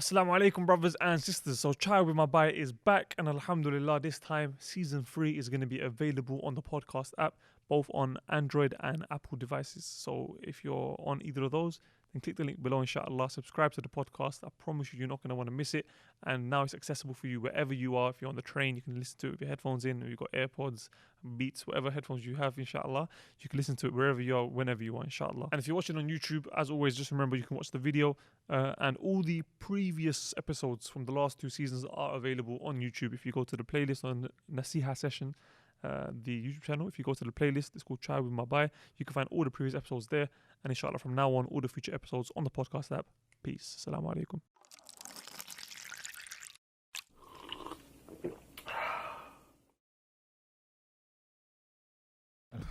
Assalamu alaikum, brothers and sisters. So, Chai with my Bhai is back, and Alhamdulillah, this time season 3 is going to be available on the podcast app, both on Android and Apple devices. So, if you're on either of those, then click the link below, inshallah. Subscribe to the podcast. I promise you, you're not going to want to miss it. And now it's accessible for you wherever you are. If you're on the train, you can listen to it with your headphones in, or you've got AirPods, Beats, whatever headphones you have, inshallah. You can listen to it wherever you are, whenever you want, inshallah. And if you're watching on YouTube, as always, just remember you can watch the video. And all the previous episodes from the last 2 seasons are available on YouTube. If you go to the playlist on Nasiha Session, the YouTube channel, if you go to the playlist, it's called Chai with my Bhai. You can find all the previous episodes there. And inshallah, from now on, all the future episodes on the podcast app. Peace. Assalamu alaikum.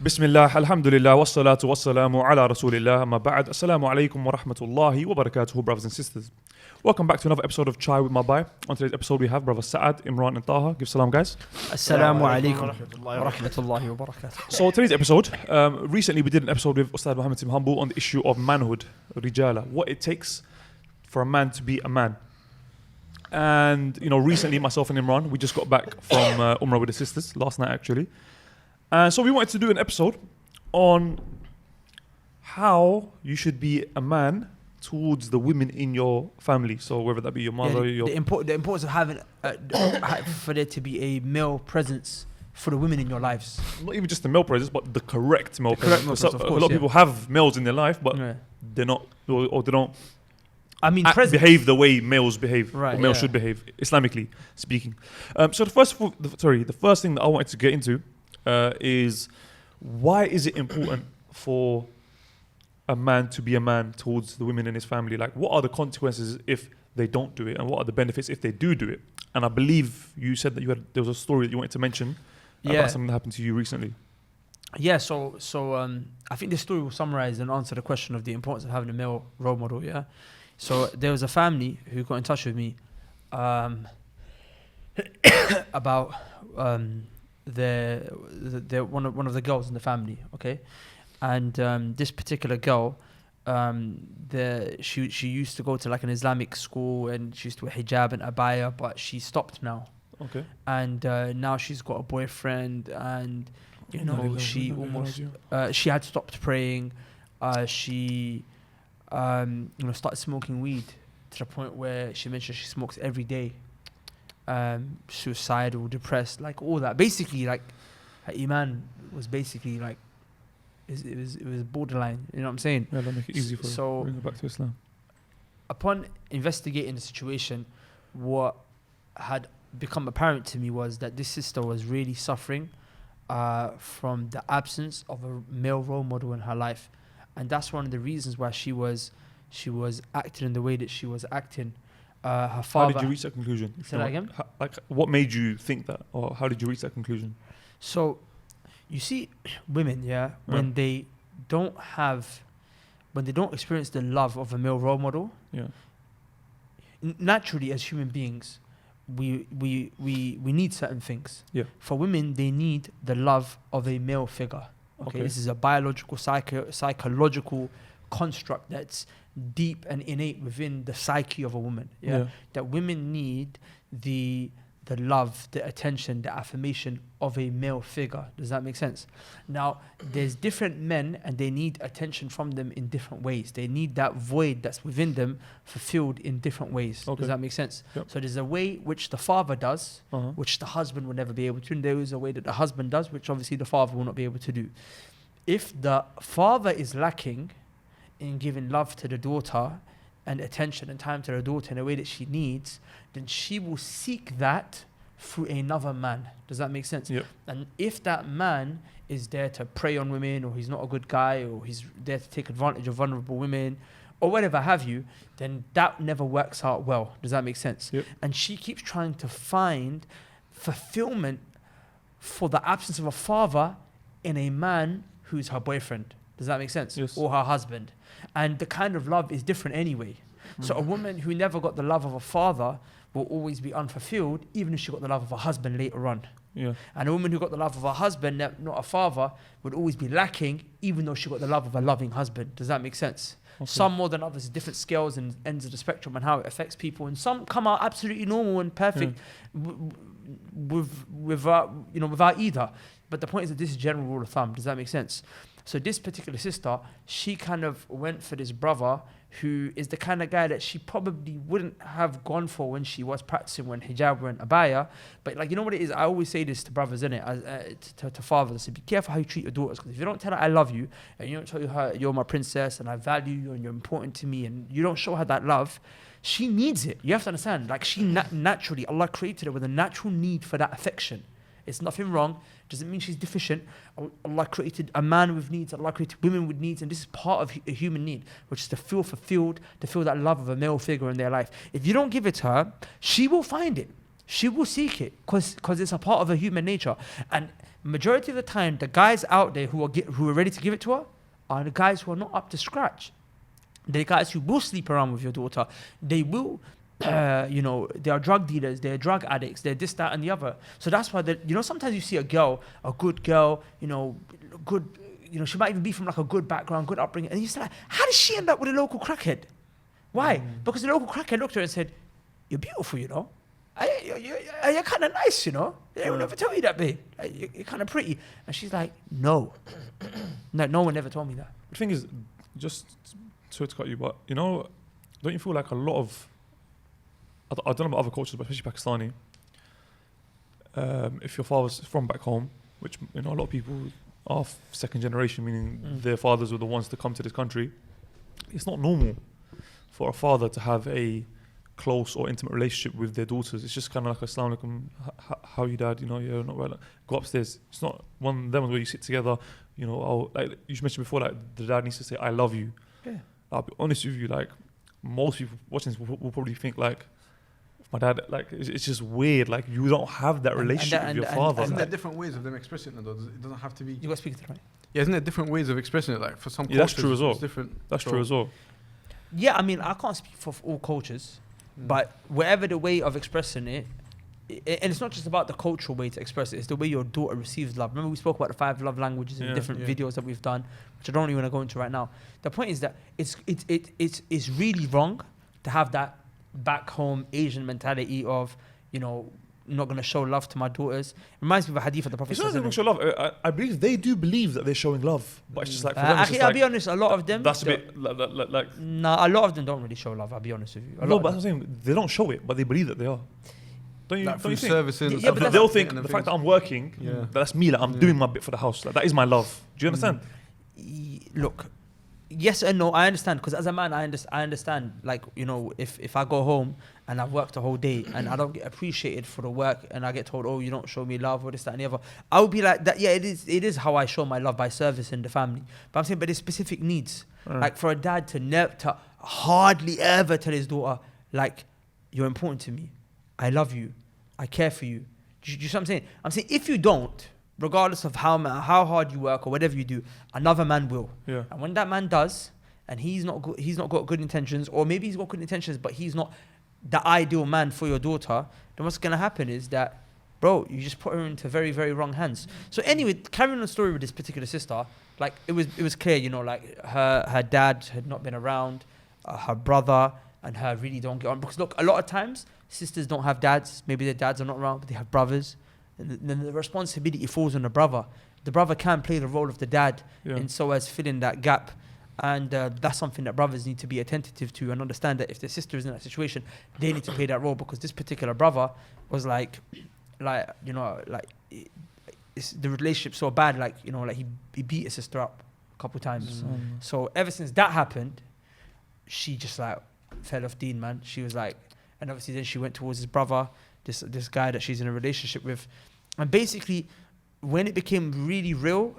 Bismillah, alhamdulillah, wassalatu wassalamu ala rasulillah, amma ba'd. Assalamu alaikum wa rahmatullahi wa barakatuhu, brothers and sisters. Welcome back to another episode of Chai with my Bhai. On today's episode, we have brother Sa'ad, Imran, and Taha. Give salam, guys. Assalamu alaikum wa rahmatullahi wa barakatuh. So today's episode, recently we did an episode with Ustad Muhammad Tim Humble on the issue of manhood, rijala, what it takes for a man to be a man. And, you know, recently myself and Imran, we just got back from Umrah with the sisters, last night actually. And so we wanted to do an episode on how you should be a man towards the women in your family. So whether that be your mother, the importance of having for there to be a male presence for the women in your lives. not even just the male presence, but the correct male presence. Of A course, lot of people have males in their life, but Yeah. they're not, or they don't Presence. behave the way males behave, Right, or males yeah. should behave, Islamically speaking. So the first thing that I wanted to get into is why is it important for a man to be a man towards the women in his family? Like, what are the consequences if they don't do it, and what are the benefits if they do it? And I believe you said that there was a story that you wanted to mention about something that happened to you recently. Yeah, so I think this story will summarize and answer the question of the importance of having a male role model. Yeah, so there was a family who got in touch with me about one of the girls in the family. Okay, and this particular girl, she used to go to like an Islamic school, and she used to wear hijab and abaya, but she stopped now. Okay. And now she's got a boyfriend, and she had stopped praying. She started smoking weed to the point where she mentioned she smokes every day. Suicidal, depressed, like all that. Basically, like her iman was basically like it was borderline. You know what I'm saying? Yeah, that'll make it easy for her. Bring her back to Islam. Upon investigating the situation, what had become apparent to me was that this sister was really suffering from the absence of a male role model in her life, and that's one of the reasons why she was acting in the way that she was acting. Her father. How did you reach that conclusion? Say that again? What made you think that, or how did you reach that conclusion? So, you see, women, when they don't experience the love of a male role model, naturally as human beings, we need certain things. Yeah. For women, they need the love of a male figure. Okay. This is a biological, psychological construct that's deep and innate within the psyche of a woman. That women need the love, the attention, the affirmation of a male figure. Does that make sense? Now, there's different men, and they need attention from them in different ways. They need that void that's within them fulfilled in different ways. Okay. Does that make sense? Yep. So there's a way which the father does, which the husband will never be able to, and there is a way that the husband does, which obviously the father will not be able to do. If the father is lacking in giving love to the daughter and attention and time to the daughter in a way that she needs, then she will seek that through another man. Does that make sense? Yep. And if that man is there to prey on women, or he's not a good guy, or he's there to take advantage of vulnerable women, or whatever have you, then that never works out well. Does that make sense? Yep. And she keeps trying to find fulfillment for the absence of a father in a man who's her boyfriend. Does that make sense? Yes. Or her husband. And the kind of love is different anyway. So a woman who never got the love of a father will always be unfulfilled, even if she got the love of a husband later on. Yeah. And a woman who got the love of a husband, not a father, would always be lacking, even though she got the love of a loving husband. Does that make sense? Some more than others, different scales and ends of the spectrum and how it affects people. And some come out absolutely normal and perfect without either. But the point is that this is general rule of thumb. Does that make sense? So this particular sister, she kind of went for this brother who is the kind of guy that she probably wouldn't have gone for when she was practicing, when hijab were in abaya. But like, you know what it is? I always say this to brothers, innit? To fathers. I say, be careful how you treat your daughters. Because if you don't tell her I love you, and you don't tell her you're my princess and I value you and you're important to me, and you don't show her that love, she needs it. You have to understand. Like, she naturally, Allah created her with a natural need for that affection. It's nothing wrong. Doesn't mean she's deficient. Allah created a man with needs. Allah created women with needs. And this is part of a human need, which is to feel fulfilled, to feel that love of a male figure in their life. If you don't give it to her, she will find it. She will seek it because it's a part of her human nature. And majority of the time, the guys out there who are ready to give it to her are the guys who are not up to scratch. They're guys who will sleep around with your daughter. They will... they are drug dealers, they're drug addicts, they're this, that, and the other. So that's why sometimes you see a good girl, good, she might even be from like a good background, good upbringing, and you say like, how did she end up with a local crackhead? Why? Because the local crackhead looked at her and said, "You're beautiful, you're kind of nice, They will never tell you that, babe. You're kind of pretty." And she's like, no, no one ever told me that. The thing is, just sorry to cut you, but don't you feel like a lot of, I don't know about other cultures, but especially Pakistani, if your father's from back home, which a lot of people are second generation, meaning their fathers were the ones to come to this country, it's not normal for a father to have a close or intimate relationship with their daughters. It's just kind of like, "Assalamu alaikum, how you dad, you're not right, go upstairs." It's not one of them where you sit together, like you mentioned before, like the dad needs to say, "I love you." Yeah. I'll be honest with you, like most people watching this will probably think like, my dad, like, it's just weird. Like, you don't have that relationship with your father. Isn't there different ways of them expressing it, though? It doesn't have to be... You got to speak to the right. Yeah, isn't there different ways of expressing it? Like, for some cultures, that's true as well. It's different. That's true as well. Yeah, I mean, I can't speak for all cultures, but wherever the way of expressing it, and it's not just about the cultural way to express it, it's the way your daughter receives love. Remember we spoke about the 5 love languages in different videos that we've done, which I don't really want to go into right now. The point is that it's really wrong to have that back home Asian mentality of, not going to show love to my daughters. It reminds me of a hadith of the Prophet. It's not even show love. I believe they do believe that they're showing love, but it's just like, for them, it's just I'll be honest, a lot of them... That's a bit like... Nah, a lot of them don't really show love, I'll be honest with you. No, but I'm saying, they don't show it, but they believe that they are. Don't you think? Servicing, yeah, but they'll think the fact that I'm working, that's me, like I'm doing my bit for the house. Like, that is my love. Do you understand? Look, yes and no, I understand, because as a man, I understand, like, if I go home and I've worked a whole day and I don't get appreciated for the work and I get told, "Oh, you don't show me love," or this, that, and the other, I would be like, that. Yeah, it is how I show my love, by servicing the family. But I'm saying, but there's specific needs. Like, for a dad to hardly ever tell his daughter, like, "You're important to me. I love you. I care for you." Do you see what I'm saying? I'm saying, if you don't, regardless of how hard you work or whatever you do, another man will. Yeah. And when that man does, and he's not got good intentions, or maybe he's got good intentions, but he's not the ideal man for your daughter, then what's gonna happen is that, bro, you just put her into very, very wrong hands. So anyway, carrying on the story with this particular sister, like, it was clear, like her dad had not been around, her brother and her really don't get on, because look, a lot of times sisters don't have dads. Maybe their dads are not around, but they have brothers. And then the responsibility falls on the brother. The brother can play the role of the dad, and so as fill in that gap. And that's something that brothers need to be attentive to and understand, that if their sister is in that situation, they need to play that role, because this particular brother was the relationship so bad, he beat his sister up a couple times. So ever since that happened, she just fell off deen, man. She was like, and obviously then she went towards his brother, this guy that she's in a relationship with. And basically, when it became really real,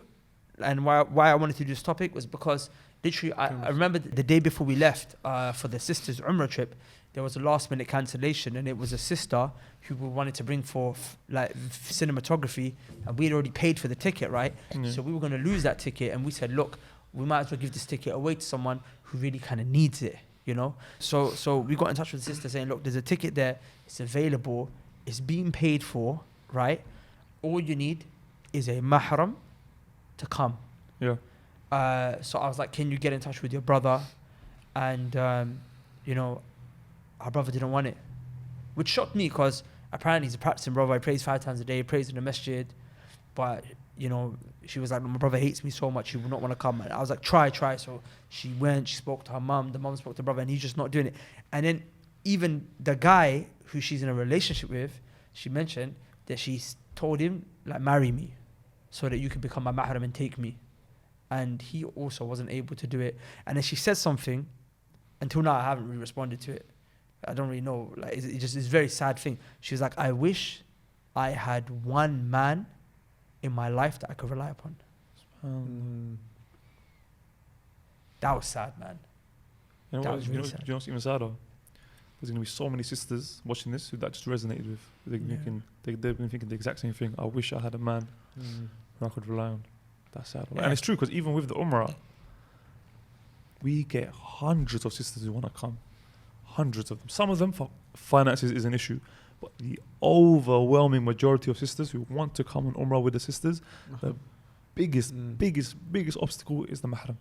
and why I wanted to do this topic was because literally I remember the day before we left for the sisters' Umrah trip, there was a last minute cancellation, and it was a sister who wanted to bring for cinematography, and we'd already paid for the ticket, right? So we were going to lose that ticket, and we said, look, we might as well give this ticket away to someone who really kind of needs it, So we got in touch with the sister saying, look, there's a ticket there, it's available, it's being paid for, right? All you need is a mahram to come. Yeah. So I was like, can you get in touch with your brother and you know, our brother didn't want it, which shocked me because apparently he's a practicing brother. He prays 5 times a day, prays in the masjid, but you know, she was like, my brother hates me so much, he will not want to come. And I was like, try. So she went, she spoke to her mum, the mum spoke to the brother, and he's just not doing it. And then even the guy who she's in a relationship with, she mentioned that she's told him, like, marry me so that you can become my mahram and take me. And he also wasn't able to do it. And then she said something, until now I haven't really responded to it. I don't really know, like, it's just a very sad thing. She was like, I wish I had one man in my life that I could rely upon. That was sad, man. You know That what? was You really know, sad. do you know what's even sadder? There's going to be so many sisters watching this who that just resonated with. They've been thinking the exact same thing. I wish I had a man who I could rely on. That's sad. Yeah. And it's true, because even with the Umrah, we get hundreds of sisters who want to come. Hundreds of them. Some of them, for finances is an issue. But the overwhelming majority of sisters who want to come on Umrah with the sisters, the biggest obstacle is the mahram.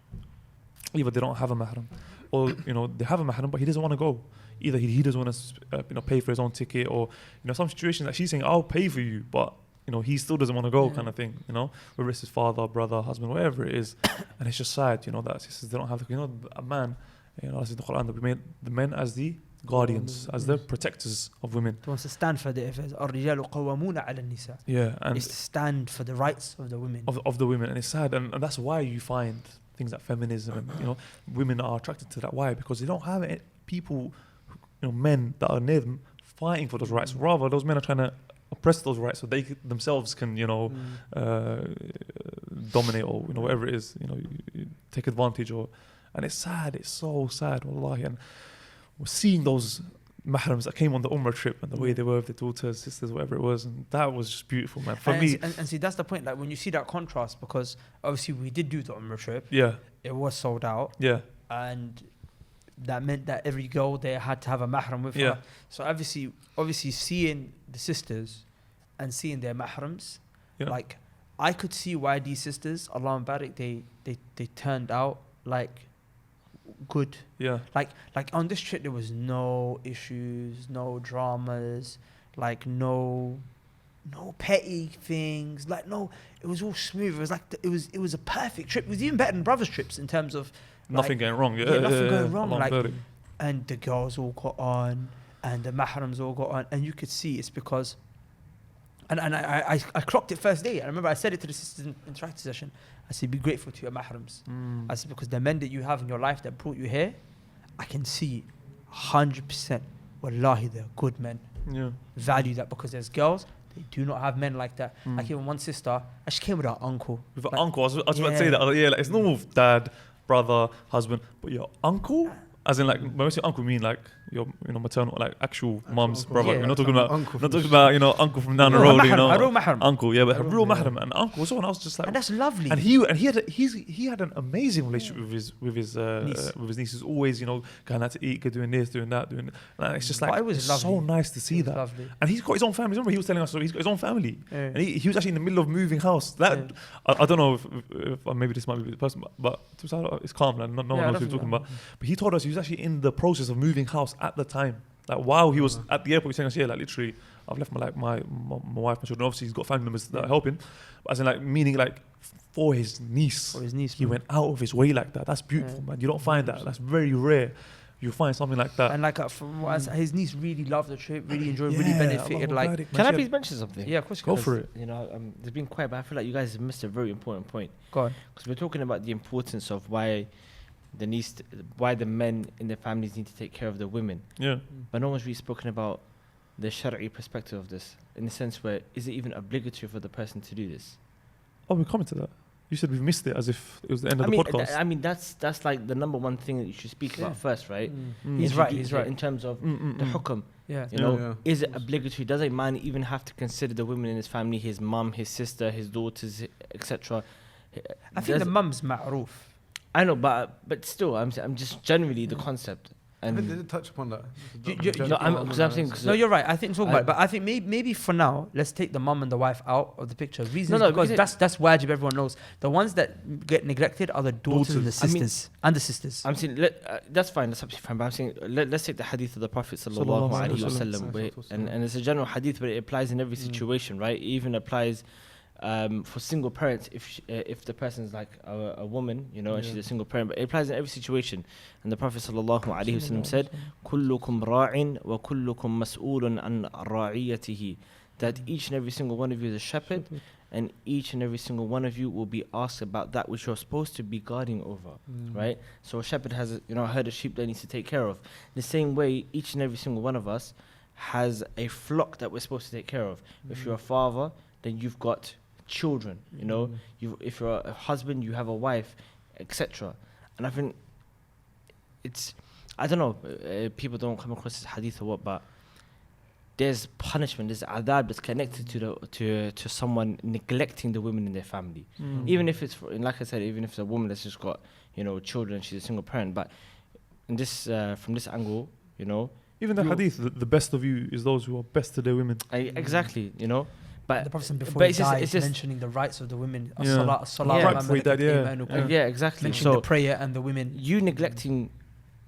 Either they don't have a mahram, or you know, they have a mahram but he doesn't want to go. Either he doesn't want to pay for his own ticket, or you know, some situations that she's saying, I'll pay for you, but you know, he still doesn't want to go, kind of thing, you know, whether it's his father, brother, husband, whatever it is. And it's just sad, you know, that sisters, they don't have, you know, a man, you know, as in the Quran, that we made the men as the guardians, as the protectors of women. He wants to stand for the الرجال قوامون على النساء. Yeah, and It's to stand for the rights of the women. of the women. And it's sad, and that's why you find things like feminism, and you know, women are attracted to that. Why? Because they don't have people, you know, men that are near them fighting for those rights. Rather, those men are trying to oppress those rights so they themselves can, you know, dominate, or you know, whatever it is, you know, you take advantage. And it's sad. It's so sad, wallahi. And we're seeing those mahrams that came on the Umrah trip and the way they were with their daughters, sisters, whatever it was, and that was just beautiful, man. For me, and see, that's the point. Like, when you see that contrast, because obviously we did do the Umrah trip. yeah, It was sold out. yeah, And that meant that every girl there had to have a mahram with yeah, her. So obviously seeing the sisters and seeing their mahrams, yeah. like, I could see why these sisters, Allah Barak, they turned out like good. yeah. Like on this trip there was no issues, no dramas, like no petty things, like no, it was all smooth. It was like it was a perfect trip. It was even better than brothers trips in terms of Nothing going wrong. yeah, nothing going wrong. Allah Like, Barak. and the girls all got on, and the mahrams all got on, and you could see it's because. And I clocked it first day. I remember I said it to the sisters in interactive session. I said, be grateful to your mahrams. I said, because the men that you have in your life that brought you here, I can see 100%. Wallahi, they're good men. Yeah. Value that, because there's girls, they do not have men like that. Like, even one sister, she came with her uncle. With an Like, uncle, I was about to say that. Yeah, like, it's normal with dad, brother, husband, but your uncle, as in, like, when we say uncle, mean like your, you know, maternal, like actual mum's uncle. brother. Yeah. We're not talking about Uncle not from talking about, you know, uncle from down the No, road, mahram, you know, a real mahram. uncle, yeah, but a A real real mahram, and uncle. So, and I was just like, And that's lovely. and he had an amazing relationship with his nieces. Always, you know, going out to eat, doing this, doing that, and it's just But like, it was it's lovely. so nice to see It was that. lovely. And he's got his own family. Remember, he was telling us, so he's got his own family, Yeah. and he was actually in the middle of moving house. That I don't know if maybe this might be the person, but it's calm. Like, no one knows who he's talking about. But he told us he was actually in the process of moving house at the time. Like, while he was at the airport, he was telling us, yeah, like, literally, I've left my wife, my children. Obviously, he's got family members that are helping. But as in, like, meaning, like, for his niece, he went out of his way like that. That's beautiful, man. You don't find that. That's very rare. You find something like that. And like, from what his niece really loved the trip, really enjoyed, really Yeah, benefited. Allah Like, Barik, man. Can I She please had- mention something? yeah, of course. Go for it. You know, there's been quiet, but I feel like you guys have missed a very important point. Go on. Because we're talking about the importance of why the men in the families need to take care of the women. Yeah. But no one's really spoken about the Shari'i perspective of this, in the sense where, is it even obligatory for the person to do this? Oh, we're coming to that. You said we've missed it as if it was the end of the podcast. I mean, that's like the number one thing that you should speak about first, right? He's right. He's right. In terms of the hukam, Yeah. you know, Yeah. is it obligatory? Does a man even have to consider the women in his family, his mum, his sister, his daughters, etc.? I think the mum's ma'roof. I know, but still, I'm just generally the concept. I think they And did touch upon that. No, because I'm saying, No, you're right. I think talk about I- it, but I think maybe for now, let's take the mum and the wife out of the picture. Reason No, is because because that's wajib. Everyone knows the ones that get neglected are the daughters and the Daughters. I mean, sisters and the sisters. I'm saying that's fine, that's absolutely fine. But I'm saying let's take the hadith of the Prophet Sallallahu sallallahu alaihi alaihi wasallam, wasallam. and it's a general hadith, but it applies in every situation, right? It even applies for single parents if the person's like a woman, you know, and she's a single parent. But it applies in every situation. And the Prophet sallallahu alaihi wasallam said, "Kullukum ra'in wa kullukum mas'ulun an ra'iyatihi." That each and every single one of you is a shepherd, and each and every single one of you will be asked about that which you're supposed to be guarding over, right? So a shepherd has a herd of sheep that needs to take care of. The same way, each and every single one of us has a flock that we're supposed to take care of. If you're a father, then you've got children, you know. If you're a husband, you have a wife, etc. And I think I don't know, people don't come across this hadith or what, but there's punishment, there's adab that's connected to someone neglecting the women in their family. Even if it's, like I said, even if it's a woman that's just got, children, she's a single parent. But in this, from this angle, Even the hadith, the best of you is those who are best to their women. Exactly, But the Prophet before but he it's just- died it's just- mentioning the rights of the women. Yeah. Salah, Right before he died, yeah. yeah, exactly. Mentioning So the prayer and the women. you neglecting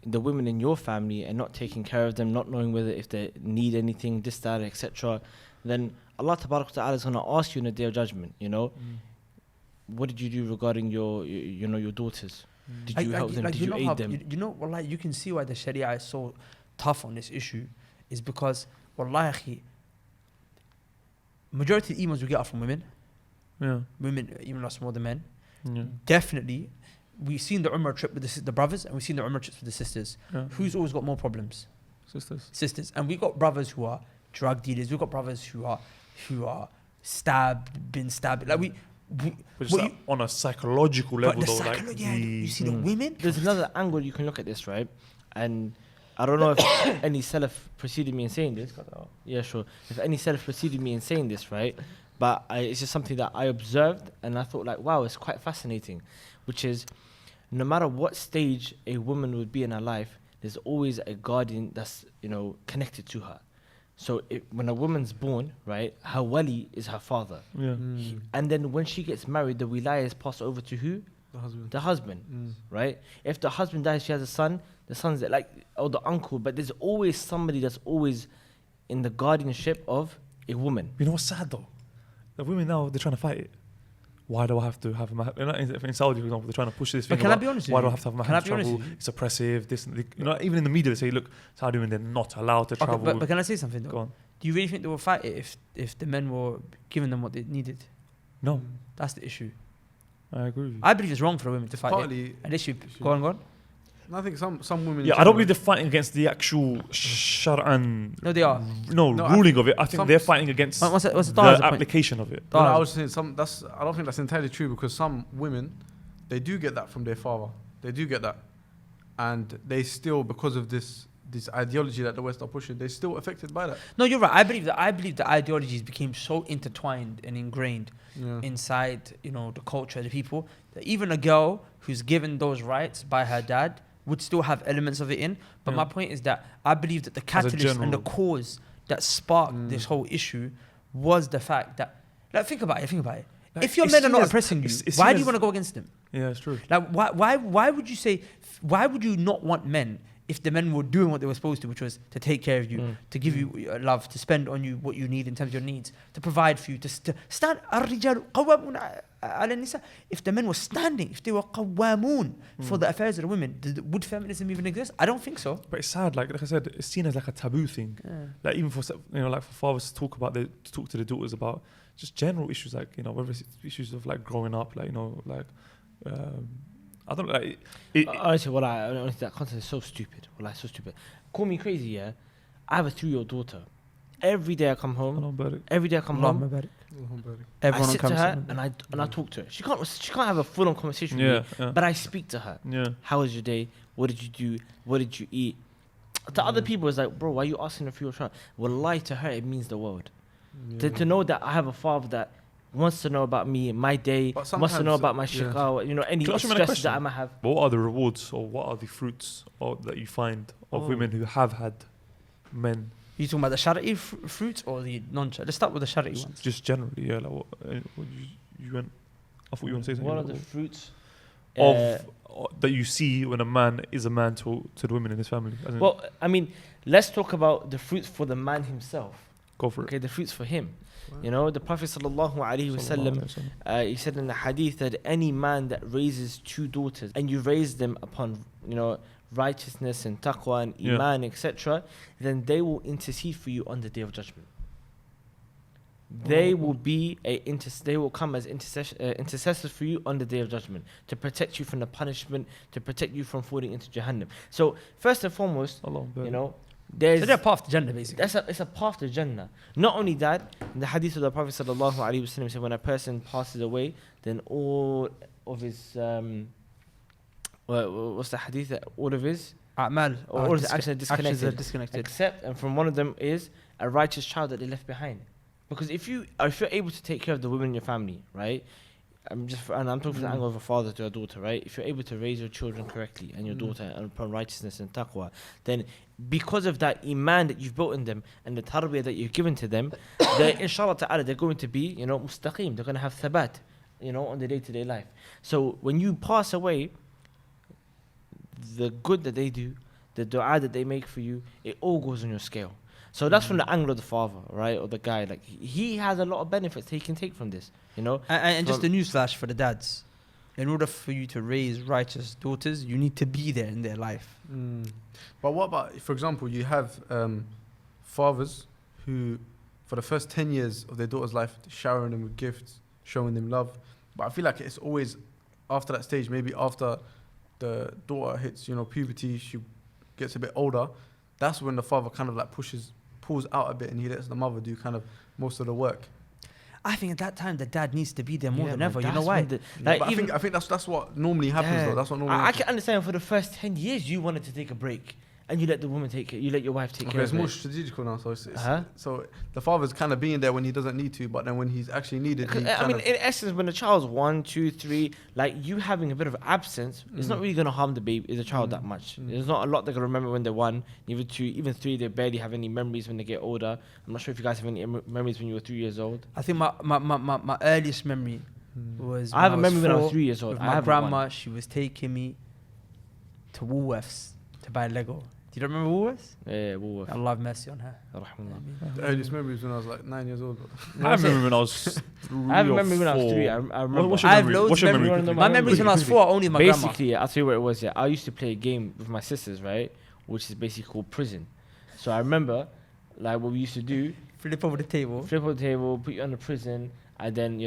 the women in your family and not taking care of them, not knowing whether if they need anything, this, that, etc., then Allah Tabarak wa Ta'ala is going to ask you in the Day of Judgment, what did you do regarding your daughters? Did you help them? Did you aid them? Wallahi, you can see why the Sharia is so tough on this issue, is because, wallahi, majority of the emails we get are from women. Yeah. Women email us more than men. Yeah. Definitely. We've seen the Umrah trip with the brothers, and we've seen the Umrah trips with the sisters. Yeah. Who's always got more problems? Sisters. And we got brothers who are drug dealers. We've got brothers who are been stabbed. Like we But just like on a psychological level, but the though, you see the women. There's another angle you can look at this, right? And I don't know if any Salaf preceded me in saying this. Yeah, sure. If any Salaf preceded me in saying this, right? But it's just something that I observed, and I thought, like, wow, it's quite fascinating. Which is, no matter what stage a woman would be in her life, there's always a guardian that's, connected to her. So when a woman's born, right, her wali is her father. Yeah. And then when she gets married, the wilaya is passed over to who? The husband. The husband, right? If the husband dies, she has a son, the son's like, or the uncle, but there's always somebody that's always in the guardianship of a woman. You know what's sad though? The women now, they're trying to fight it. Why do I have to have a in Saudi, for example, they're trying to push this thing. But can I be honest with why do you? I have to have my Can I hands be honest travel? with you? It's oppressive. This, and even in the media, they say, look, Saudi women, they're not allowed to travel. But can I say something though? Go on. Do you really think they will fight it if the men were giving them what they needed? No, That's the issue. I agree with you. I believe it's wrong for the women to fight it. Partly, And they should go on. I think some women. Yeah, I don't believe they're fighting against the actual Shar'an No, they are. ruling of it. I think some- they're fighting against What's the the Taha's point? application of it. No, I was saying I don't think that's entirely true, because some women, they do get that from their father. They do get that, and they still, because of this ideology that the West are pushing, they're still affected by that. No, you're right. I believe the ideologies became so intertwined and ingrained Yeah. inside, the culture of the people, that even a girl who's given those rights by her dad would still have elements of it in. But Yeah. my point is that I believe that the catalyst and the general- cause that sparked this whole issue was the fact that, like, think about it. Like, If your it's men are seen not as- oppressing you, it's why seen do you as- want to go against them? Yeah, it's true. Like, why would you say, why would you not want men if the men were doing what they were supposed to, which was to take care of you, to give you love, to spend on you what you need in terms of your needs, to provide for you, to stand. الرجال قوامون على النساء. If the men were standing, if they were قوامون for the affairs of the women, would feminism even exist? I don't think so. But it's sad, like I said, it's seen as like a taboo thing. Like even for like for fathers to talk about to talk to their daughters about just general issues, like whether it's issues of like growing up, like I don't like. Honestly, honestly, that content is so stupid. So stupid. Call me crazy, yeah. I have a 3-year-old daughter. Every day I come home. Every day I come home. I sit to her and I talk to her. She can't have a full-on conversation with me, but I speak to her. Yeah. How was your day? What did you do? What did you eat? To other people, it's like, bro, why are you asking her for your child? Well, lie to her, it means the world. To know that I have a father that wants to know about me, my day, But wants to know sometimes, about my yeah. shikawa, you know, any Can I ask you another stress that I question? might have. But what are the rewards or what are the fruits that you find of Oh. women who have had men? You talking about the shari'i fruits or the non-shari'i? Let's start with the shari'i ones. Just generally, yeah. Like what you went. I thought you were going to say something. What are like, the fruits that you see when a man is a man to the women in his family? As in, Well, I mean, let's talk about the fruits for the man himself. go for Okay, it. the fruits for him. You know, the Prophet sallallahu alaihi wasallam, he said in the hadith that any man that raises 2 daughters and you raise them upon, you know, righteousness and taqwa and Yeah. iman, etc., then they will intercede for you on the day of judgment. They will be they will come as intercessors for you on the day of judgment to protect you from the punishment, to protect you from falling into Jahannam. So first and foremost, you know, there's So they're path to Jannah, basically. it's a path to Jannah. Not only that, in the hadith of the Prophet sallallahu alaihi wasallam said, when a person passes away, then all of his what's the hadith? That all of his A'mal. all of his actions are Actions are disconnected, disconnected. except, and from one of them is a righteous child that they left behind. Because if you're able to take care of the women in your family, right? I'm talking from the angle of a father to a daughter, right? If you're able to raise your children correctly and your daughter upon righteousness and taqwa, then because of that iman that you've built in them and the tarbiyah that you've given to them, they, inshallah ta'ala, they're going to be, you know, mustaqim. They're going to have thabat, you know, on the day-to-day life. So when you pass away, the good that they do, the dua that they make for you, it all goes on your scale. So that's from the angle of the father, right, or the guy. Like he has a lot of benefits he can take from this, you know. And just a newsflash for the dads. In order for you to raise righteous daughters, you need to be there in their life. But what about, for example, you have fathers who, for the first 10 years of their daughter's life, showering them with gifts, showing them love. But I feel like it's always after that stage, maybe after the daughter hits, you know, puberty, she gets a bit older. That's when the father kind of like pulls out a bit, and he lets the mother do kind of most of the work. I think at that time the dad needs to be there more Yeah, than man, ever. You that's know why? when But I think that's what normally happens though. That's what normally I happens. can understand for the first 10 years you wanted to take a break and you let the woman take it, you let your wife take Okay, care it's of more it. strategical now. So Uh-huh. so the father's kind of being there when he doesn't need to, but then when he's actually needed, he I kind mean, of, in essence, when the child's 1, 2, 3, like you having a bit of absence, it's not really going to harm the child that much. There's not a lot they're going to remember when they're 1, even 2, even 3. They barely have any memories when they get older. I'm not sure if you guys have any memories when you were 3 years old. I think my earliest memory was I have a when memory when I was 4 3 years old. with I my have grandma. one. She was taking me to Woolworths to buy Lego. Do you remember Woolworths? Yeah, Woolworth. Allah have mercy on her. Rahmatullah. the earliest memories when I was like 9 years old. I remember when I was 3 I have a or memory when I was 3. 4. I remember. What's your I have memory? loads What's your of memory? memories. quickly? My memories when I was 4 are only my grandma. Basically, I'll tell you what it was. Yeah, I used to play a game with my sisters, right, which is basically called prison. So I remember, like, what we used to do: Flip over the table. flip on the table, put you on the prison, and then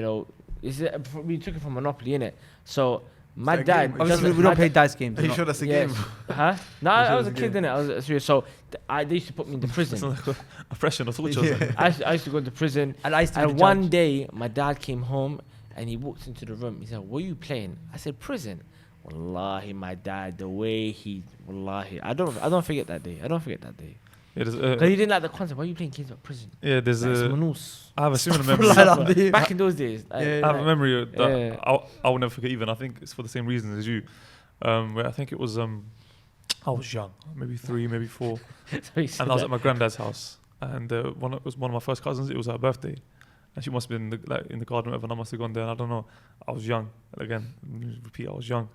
we took it from Monopoly, innit? So my that dad, game? Obviously, we don't play dice games. Are you you know. sure that's a Yes. game? Huh? No, You I sure was a it's a kid, game? innit? I was serious. So they used to put me in the prison. Sounds like oppression or torture. Yeah. I used to go to prison. And I used to be And the one judge. day, my dad came home and he walked into the room. He said, "What are you playing?" I said, "Prison." Wallahi, my dad, the way wallahi, I don't forget that day. I don't forget that day. Yeah, Because he didn't like the concept. Why are you playing games about prison? there's Like, it's a. manus. I have a similar Astaghfirullah. memory. Alhamdulillah. Back in those days. I have a memory that Yeah. I will never forget. Even I think it's for the same reason as you. Where I think it was I was young, maybe 3, maybe 4, and I was at my granddad's house, and it was one of my first cousins. It was her birthday, and she must have been in the garden, or whatever, and I must have gone there. And I don't know. I was young. Again, repeat. I was young,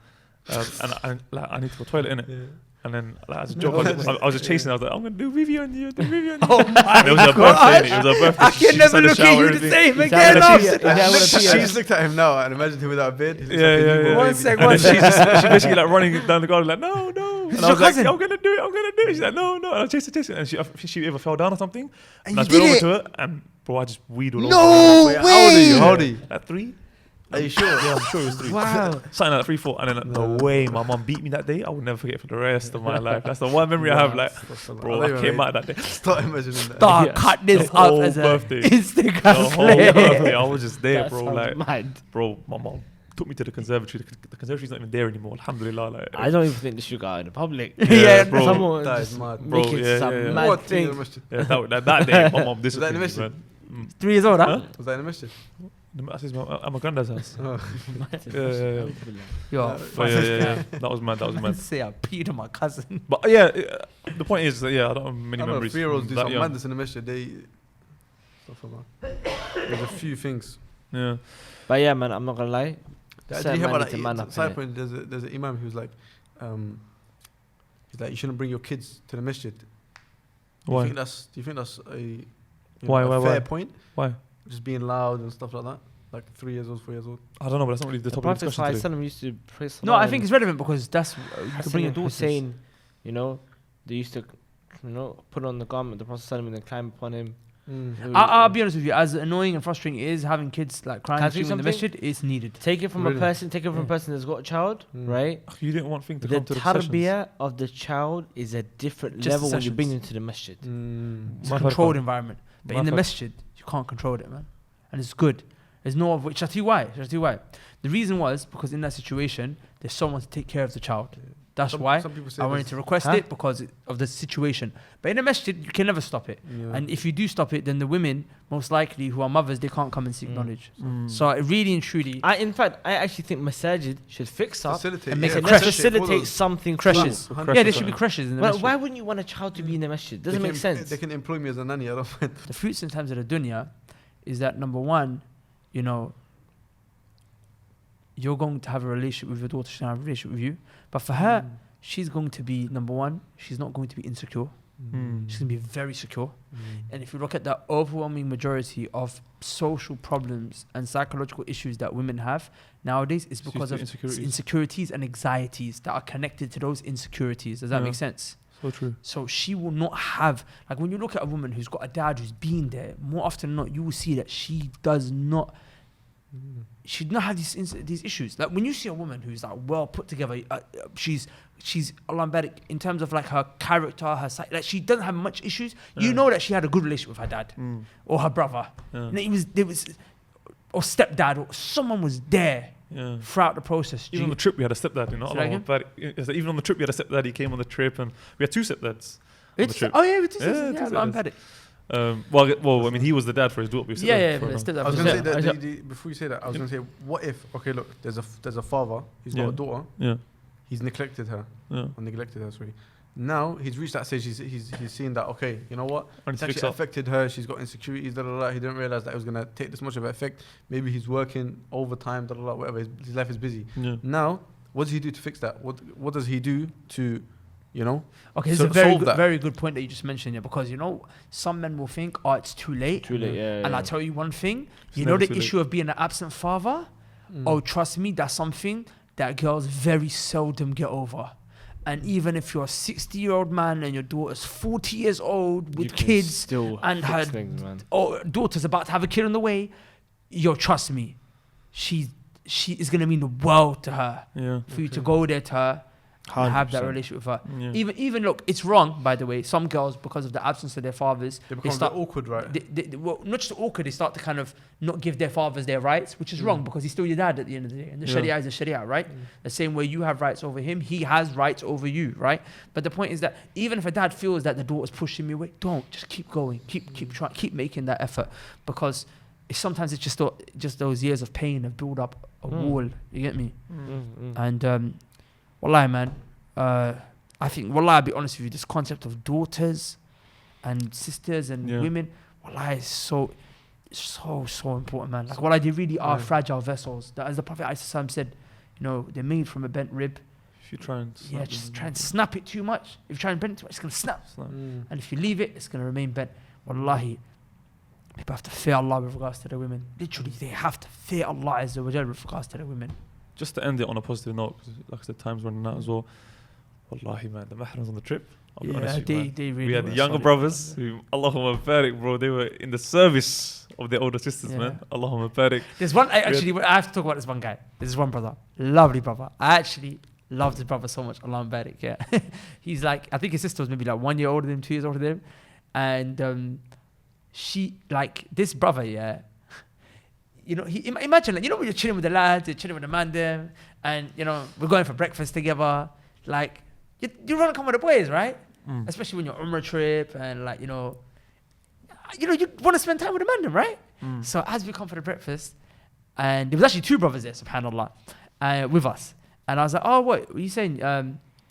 and I need to go to the toilet in it. And then, as a joke, I was just chasing. I was like, "I'm gonna do review on you, do review on you." Oh my And it was her birthday. It was her birthday. I She can just never had a look at shower, you the everything. same Is again. that what after that. She just looked at him now and imagined him without a beard. He looks Yeah, like a yeah, newborn yeah. One baby. sec, And one then sec. she basically like running down the garden like, no. And It's I your was like, cousin. I'm gonna do it. She's like, no. And I chased her. And she either fell down or something. And I you just went did over it. to her and bro, I just weed all over. No Wait, how old are you? way. How old are you? At 3? Are you sure? Yeah, I'm sure it was 3. Wow. Something like 3, 4. And then the way my mum beat me that day, I will never forget for the rest of my life. That's the one memory I have. Like, bro, I came out that day. Start imagining that. Dog, Yeah. cut this The up whole as a birthday. Instagram The whole clip. birthday, I was just there, That bro. sounds Like, mad. bro, my mum took me to the conservatory. The conservatory's not even there anymore. Alhamdulillah. Like, I don't even think they should go out in the public. Yeah, bro. Someone That is just mad. Bro, make it yeah, some yeah, yeah. mad What? thing. Was yeah, that day, my mum that in disciplined the me, mission? man. 3 years old, huh? that in the mission? The masjid is at my granddad's house. Yeah. Yo, Yeah. That was mad. man say I peed on my cousin. But yeah, the point is that I don't have many I know memories. 3-year-olds do that some young. madness in the masjid. There's a few things. Yeah. But yeah, man, I'm not gonna lie. Did Certain you hear man about need to man that? up, Side innit? point, there's an imam who's like, you shouldn't bring your kids to the masjid. Do Why? you think that's a Why, a fair why? point? Why? Just being loud and stuff like that. Like 3 years old, 4 years old. I don't know, but that's not really the The topic of Prophet discussion today. ﷺ used to pray No, I think it's relevant because that's you can bring your daughters. Hussein, they used to, put on the garment of the Prophet ﷺ and then climb upon him. I'll be honest with you, as annoying and frustrating it is having kids like crying Can I and tell you screaming in the something? masjid, it's needed. Take it from Really? a person that's got a child, right? You didn't want things to The come to the sessions. tarbiyah of the child is a different Just level the when you bring them sessions. to the masjid. It's My a controlled father. environment. But My in the father. masjid, you can't control it, man. And it's good. There's no of which. I'll tell you why. The reason was because in that situation, there's someone to take care of the child. That's why Some people say I wanted to request it because of the situation. But in a masjid, you can never stop it. And if you do stop it, then the women, most likely, who are mothers, they can't come and seek knowledge. So it really and truly, In fact, I actually think masajid should fix up facilitate and make yeah, a and creche. facilitate something creches. cool. Creches, Yeah, there should be right. creches in the Well, masjid. why wouldn't you want a child to be in the masjid? Doesn't make sense. They can employ me as a nanny. I don't mind. The fruits and times of the dunya is that number one, you're going to have a relationship with your daughter, she's going to have a relationship with you. But for her, she's going to be, number one, she's not going to be insecure. She's going to be very secure. And if you look at the overwhelming majority of social problems and psychological issues that women have nowadays, it's It's because due of to insecurities and anxieties that are connected to those insecurities. Does that Yeah. make sense? So true. So she will not have, like when you look at a woman who's got a dad who's been there, more often than not, you will see that she does not have these issues. Like when you see a woman who's like well put together, she's alambic in terms of like her character, her like she doesn't have much issues. You Yeah. know that she had a good relationship with her dad or her brother. Yeah. And there was or stepdad or someone was there Yeah. throughout the process. Even on the trip, we had a stepdad. Say that again? Even on the trip, we had a stepdad. He came on the trip, and we had two stepdads. On the trip. Oh yeah, it Yeah, is. two Yeah, I'm stepdads. Well, I mean, he was the dad for his daughter. We Yeah, for but her. stepdad I was was going to there. say that before you say that, I was going to say, what if? Okay, look, there's a father. He's got Yeah. a daughter. Yeah. He's neglected her. Yeah. Or neglected her. Sorry. Now he's reached that stage. He's seen that. Okay, you know what? I need It's to fix actually up. affected her. She's got insecurities. Da, da, da. He didn't realize that it was gonna take this much of an effect. Maybe he's working overtime. Da, da, da, whatever. His life is busy. Yeah. Now, what does he do to fix that? What does he do to, Okay, this So- is a very solve good, that. very good point that you just mentioned here, because some men will think, oh, it's too late. Too late, yeah. And I'll tell you one thing, you never know the too late. issue of being an absent father? Oh, trust me, that's something that girls very seldom get over. And even if you're a 60-year-old man and your daughter's 40 years old with kids still and fix her things, man. daughter's about to have a kid on the way, trust me, she is going to mean the world to her Yeah. for you to go there to her and have that 100%. relationship with her. Yeah. Even look, it's wrong, by the way. Some girls, because of the absence of their fathers, They become start a bit awkward, right? well, not just awkward, they start to kind of not give their fathers their rights, which is wrong because he's still your dad at the end of the day. And the Yeah. Sharia is the Sharia, right? The same way you have rights over him, he has rights over you, right? But the point is that even if a dad feels that the daughter's pushing me away, don't. Just keep going. Keep trying. Keep making that effort, because sometimes it's just those years of pain have built up a wall. You get me? And wallahi, man, I think, wallahi, I'll be honest with you, this concept of daughters and sisters and Yeah. women, wallahi, is so important, man. Like, wallahi, they really are fragile vessels. That, as the Prophet ﷺ said, they're made from a bent rib. If you try and Just try and snap it too much. If you try and bend it too much, it's going to snap. And if you leave it, it's going to remain bent. Wallahi, people have to fear Allah with regards to the women. Literally, they have to fear Allah Azza wa Jal with regards to the women. Just to end it on a positive note, 'cause like I said, time's running out as well. Wallahi, man, the mahrams on the trip. I'll be honest with you, man. they really We had were the younger solid. brothers who, Allahumma barik, bro, they were in the service of their older sisters, Yeah. man. Allahumma barik. There's one, I have to talk about this one guy. There's one brother, lovely brother. I actually loved his brother so much. Allah Barik, yeah. He's like, I think his sister was maybe like 1 year older than him, 2 years older than him. And she, like, this brother, yeah. Imagine, like, when you're chilling with the lads, you're chilling with the man there, and, we're going for breakfast together. Like, you want to come with the boys, right? Especially when you're on a trip and, like, you want to spend time with the man, then, right? So as we come for the breakfast, and there was actually 2 brothers there, subhanallah, with us. And I was like, "Oh, what are you saying?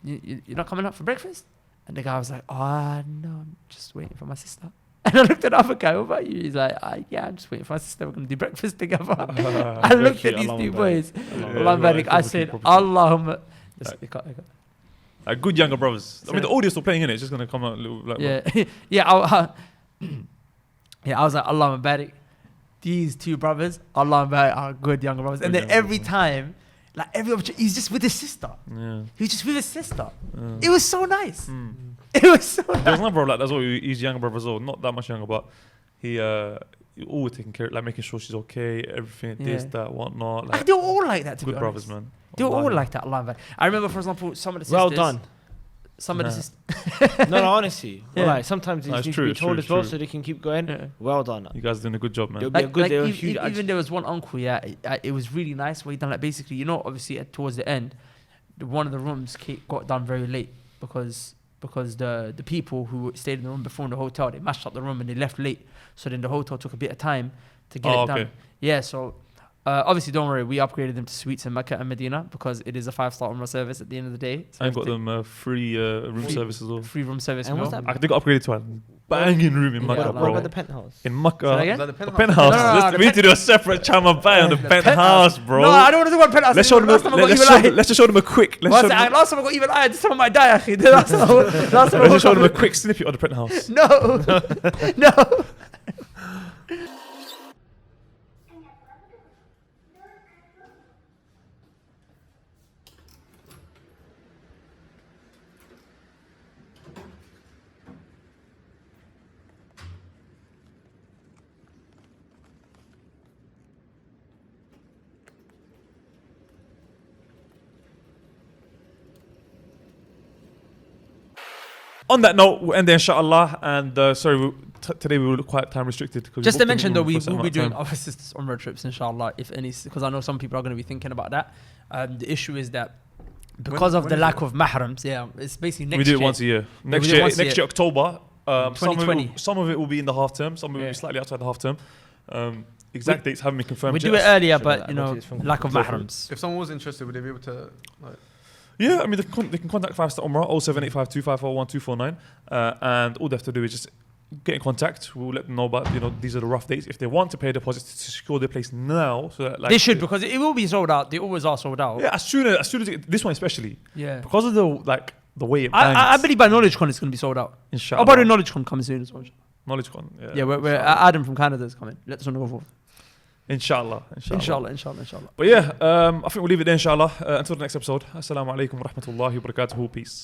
You're not coming up for breakfast?" And the guy was like, "Oh no, I'm just waiting for my sister." And I looked at the other guy, "What about you?" He's like, "Yeah, I'm just waiting for my sister. We're gonna do breakfast together." I looked at these 2 boys. I said, "Allahumma." Good younger brothers. I mean, the audio's still playing in it. It's just gonna come out a little. Like, I was like, "Allahumma barik." These 2 brothers, Allahumma barik, are good younger brothers. And then every time, like every opportunity, he's just with his sister. Yeah. He was just with his sister. It was so nice. It was so nice. There's another brother like that as well. He's younger brother as well. Not that much younger, but he always taking care, like making sure she's okay, everything, this, that, whatnot. Like, they were all like that, to good be brothers, honest. man. They were all like that, Allah. I remember, for example, some of the sisters. Well done. Some of the sisters. No, honestly. Yeah. Like, sometimes these need to be told as well so they can keep going. Yeah. Well done. You guys are doing a good job, man. They'll be a good, they were huge. Even there was one uncle, it was really nice where he done, like, basically, you know, obviously towards the end, one of the rooms got done very late because the people who stayed in the room before in the hotel, they mashed up the room and they left late. So then the hotel took a bit of time to get it done. Yeah, so obviously, don't worry, we upgraded them to suites in Mecca and Medina because it is a 5-star Umrah service at the end of the day. So I got them free room service as well. Free room service. And what's that? They got upgraded to a banging room in Mecca, What bro. about the penthouse? In Mecca. Say that Is again? that the The penthouse? penthouse. No, We need to do a separate Chama Bay on the penthouse, bro. No, I don't want to talk about penthouse. Let's show them. Last time I got evil eye. Let's just show them a quick. Last time I got evil eye, this time I might die, akhi. Last time Let's just show them a quick snippet of the penthouse. No. On that note, we'll end there, inshallah. And today we were quite time restricted. Just to mention though, we will be doing other sisters Umrah trips, inshallah, if any, because I know some people are going to be thinking about that. The issue is that because of the lack of mahrams, it's basically next year. We do it once a year. Next year, October. 2020. Some of it will be in the half term. Some will be slightly outside the half term. Exact dates haven't been confirmed. We yet. do it earlier, but you know, lack of mahrams. If someone was interested, would they be able to? Yeah, I mean, they can contact 5-Star Umrah 07852541249, and all they have to do is just get in contact. We'll let them know about, these are the rough dates. If they want to pay a deposit to secure their place now, so that, like, they should, because it will be sold out. They always are sold out. Yeah, as soon as this one especially. Yeah. Because of the way it bangs. I believe by KnowledgeCon it's going to be sold out. Inshallah. Oh, by the way, KnowledgeCon coming soon as well. KnowledgeCon. Yeah, we're Adam from Canada is coming. Let us know go forward. Inshallah. Inshallah. But yeah, I think we'll leave it there, inshallah. Until the next episode. Assalamu alaikum wa rahmatullahi wa barakatuhu. Peace.